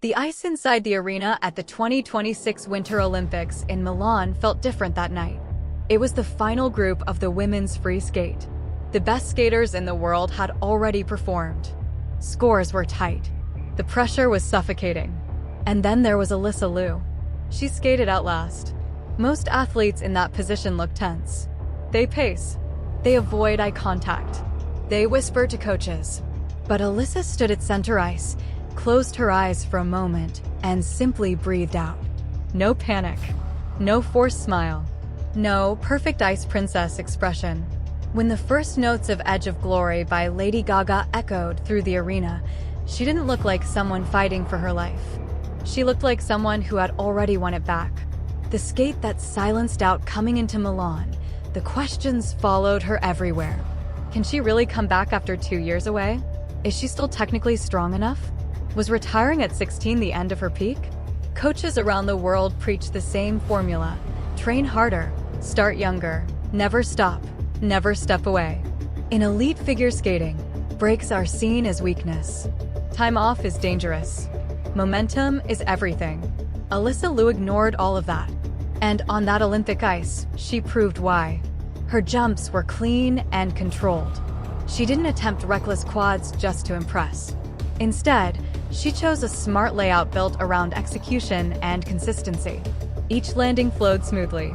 The ice inside the arena at the 2026 Winter Olympics in Milan felt different that night. It was the final group of the women's free skate. The best skaters in the world had already performed. Scores were tight. The pressure was suffocating. And then there was Alysa Liu. She skated out last. Most athletes in that position look tense. They pace. They avoid eye contact. They whisper to coaches. But Alysa stood at center ice, closed her eyes for a moment, and simply breathed out. No panic. No forced smile. No perfect ice princess expression. When the first notes of Edge of Glory by Lady Gaga echoed through the arena, she didn't look like someone fighting for her life. She looked like someone who had already won it back. The skate that silenced doubt coming into Milan, the questions followed her everywhere. Can she really come back after 2 years away? Is she still technically strong enough? Was retiring at 16 the end of her peak? Coaches around the world preach the same formula. Train harder, start younger, never stop, never step away. In elite figure skating, breaks are seen as weakness. Time off is dangerous. Momentum is everything. Alysa Liu ignored all of that. And on that Olympic ice, she proved why. Her jumps were clean and controlled. She didn't attempt reckless quads just to impress. Instead, she chose a smart layout built around execution and consistency. Each landing flowed smoothly.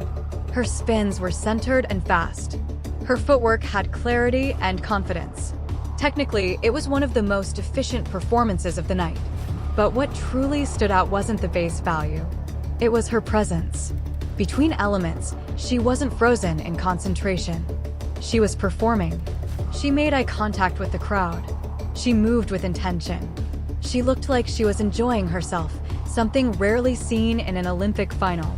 Her spins were centered and fast. Her footwork had clarity and confidence. Technically, it was one of the most efficient performances of the night. But what truly stood out wasn't the base value. It was her presence. Between elements, she wasn't frozen in concentration. She was performing. She made eye contact with the crowd. She moved with intention. She looked like she was enjoying herself, something rarely seen in an Olympic final.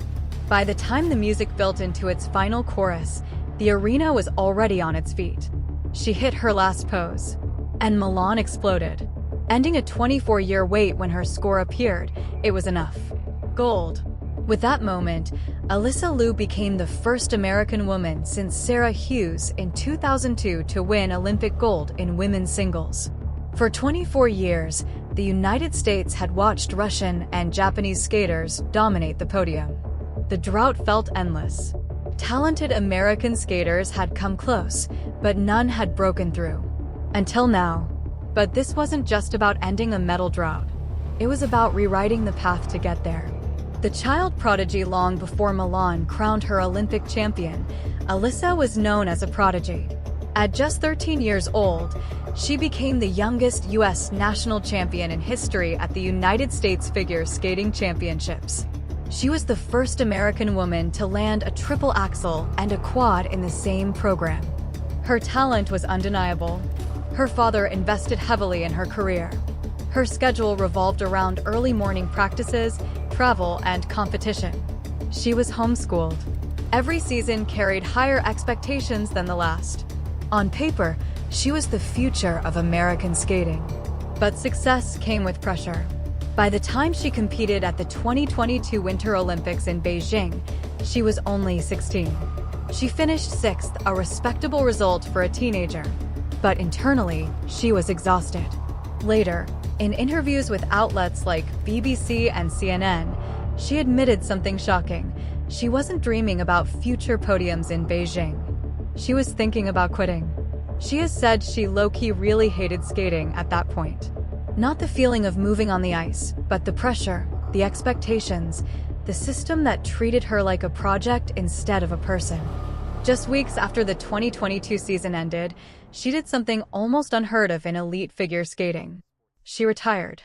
By the time the music built into its final chorus, the arena was already on its feet. She hit her last pose, and Milan exploded. Ending a 24-year wait when her score appeared, it was enough. Gold. With that moment, Alysa Liu became the first American woman since Sarah Hughes in 2002 to win Olympic gold in women's singles. For 24 years, the United States had watched Russian and Japanese skaters dominate the podium. The drought felt endless. Talented American skaters had come close, but none had broken through. Until now. But this wasn't just about ending a medal drought. It was about rewriting the path to get there. The child prodigy long before Milan crowned her Olympic champion, Alysa was known as a prodigy. At just 13 years old, she became the youngest U.S. national champion in history at the United States Figure Skating Championships. She was the first American woman to land a triple axel and a quad in the same program. Her talent was undeniable. Her father invested heavily in her career. Her schedule revolved around early morning practices, travel, and competition. She was homeschooled. Every season carried higher expectations than the last. On paper, she was the future of American skating. But success came with pressure. By the time she competed at the 2022 Winter Olympics in Beijing, she was only 16. She finished 6th, a respectable result for a teenager. But internally, she was exhausted. Later, in interviews with outlets like BBC and CNN, she admitted something shocking. She wasn't dreaming about future podiums in Beijing. She was thinking about quitting. She has said she low-key really hated skating at that point. Not the feeling of moving on the ice, but the pressure, the expectations, the system that treated her like a project instead of a person. Just weeks after the 2022 season ended, she did something almost unheard of in elite figure skating. She retired.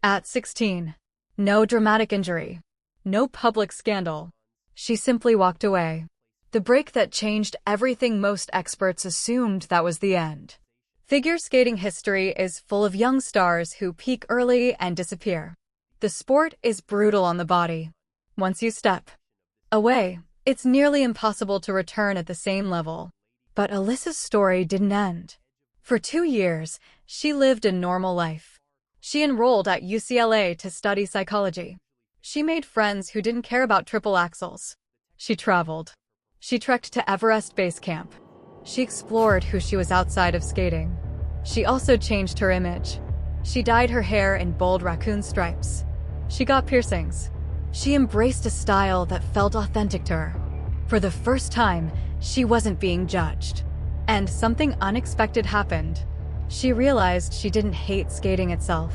At 16. No dramatic injury. No public scandal. She simply walked away. The break that changed everything. Most experts assumed that was the end. Figure skating history is full of young stars who peak early and disappear. The sport is brutal on the body. Once you step away, it's nearly impossible to return at the same level. But Alysa's story didn't end. For 2 years, she lived a normal life. She enrolled at UCLA to study psychology. She made friends who didn't care about triple axels. She traveled. She trekked to Everest Base Camp. She explored who she was outside of skating. She also changed her image. She dyed her hair in bold raccoon stripes. She got piercings. She embraced a style that felt authentic to her. For the first time, she wasn't being judged. And something unexpected happened. She realized she didn't hate skating itself.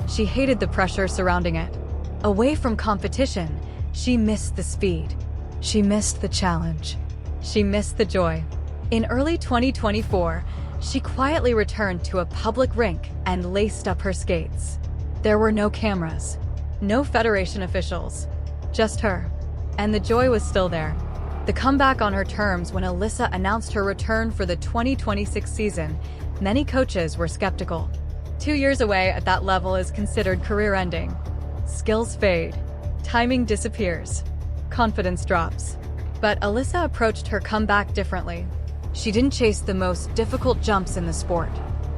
She hated the pressure surrounding it. Away from competition, she missed the speed. She missed the challenge. She missed the joy. In early 2024, she quietly returned to a public rink and laced up her skates. There were no cameras, no federation officials, just her. And the joy was still there. The comeback on her terms when Alysa announced her return for the 2026 season, many coaches were skeptical. 2 years away at that level is considered career-ending. Skills fade, timing disappears, confidence drops. But Alysa approached her comeback differently. She didn't chase the most difficult jumps in the sport.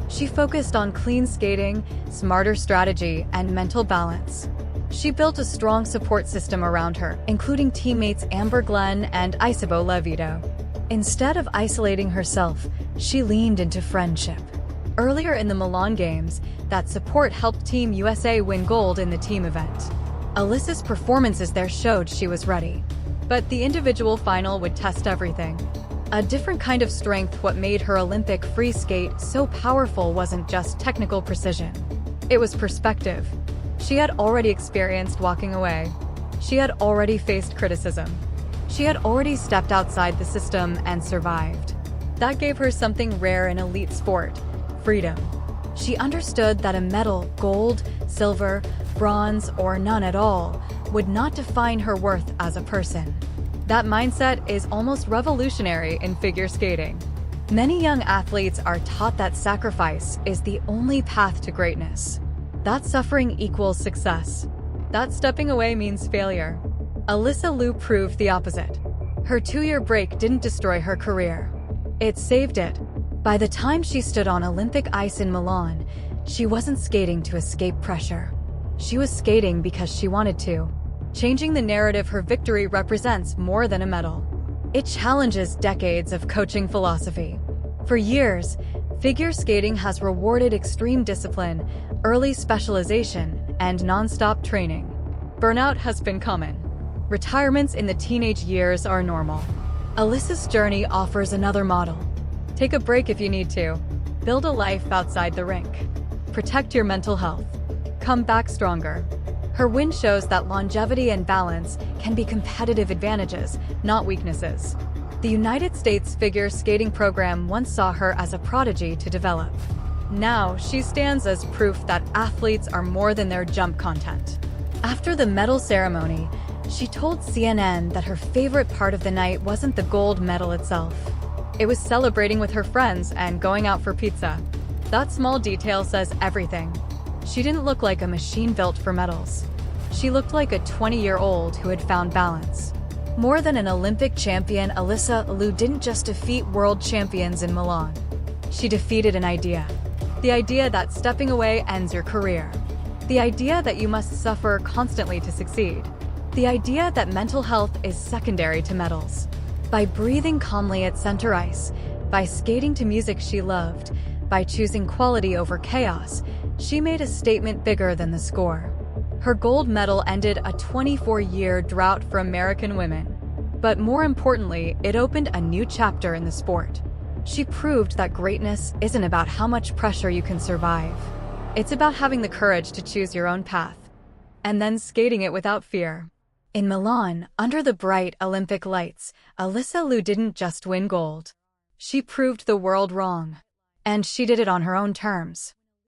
She focused on clean skating, smarter strategy, and mental balance. She built a strong support system around her, including teammates Amber Glenn and Isabeau Levito. Instead of isolating herself, she leaned into friendship. Earlier in the Milan Games, that support helped Team USA win gold in the team event. Alysa's performances there showed she was ready. But the individual final would test everything. A different kind of strength. What made her Olympic free skate so powerful wasn't just technical precision. It was perspective. She had already experienced walking away. She had already faced criticism. She had already stepped outside the system and survived. That gave her something rare in elite sport: freedom. She understood that a medal, gold, silver, bronze, or none at all, would not define her worth as a person. That mindset is almost revolutionary in figure skating. Many young athletes are taught that sacrifice is the only path to greatness. That suffering equals success. That stepping away means failure. Alysa Liu proved the opposite. Her 2-year break didn't destroy her career. It saved it. By the time she stood on Olympic ice in Milan, she wasn't skating to escape pressure. She was skating because she wanted to. Changing the narrative, her victory represents more than a medal. It challenges decades of coaching philosophy. For years, figure skating has rewarded extreme discipline, early specialization, and non-stop training. Burnout has been common. Retirements in the teenage years are normal. Alysa's journey offers another model. Take a break if you need to. Build a life outside the rink. Protect your mental health. Come back stronger. Her win shows that longevity and balance can be competitive advantages, not weaknesses. The United States figure skating program once saw her as a prodigy to develop. Now, she stands as proof that athletes are more than their jump content. After the medal ceremony, she told CNN that her favorite part of the night wasn't the gold medal itself. It was celebrating with her friends and going out for pizza. That small detail says everything. She didn't look like a machine built for medals. She looked like a 20-year-old who had found balance. More than an Olympic champion, Alysa Liu didn't just defeat world champions in Milan. She defeated an idea. The idea that stepping away ends your career. The idea that you must suffer constantly to succeed. The idea that mental health is secondary to medals. By breathing calmly at center ice, by skating to music she loved, by choosing quality over chaos, she made a statement bigger than the score. Her gold medal ended a 24-year drought for American women. But more importantly, it opened a new chapter in the sport. She proved that greatness isn't about how much pressure you can survive. It's about having the courage to choose your own path, and then skating it without fear. In Milan, under the bright Olympic lights, Alysa Liu didn't just win gold. She proved the world wrong. And she did it on her own terms.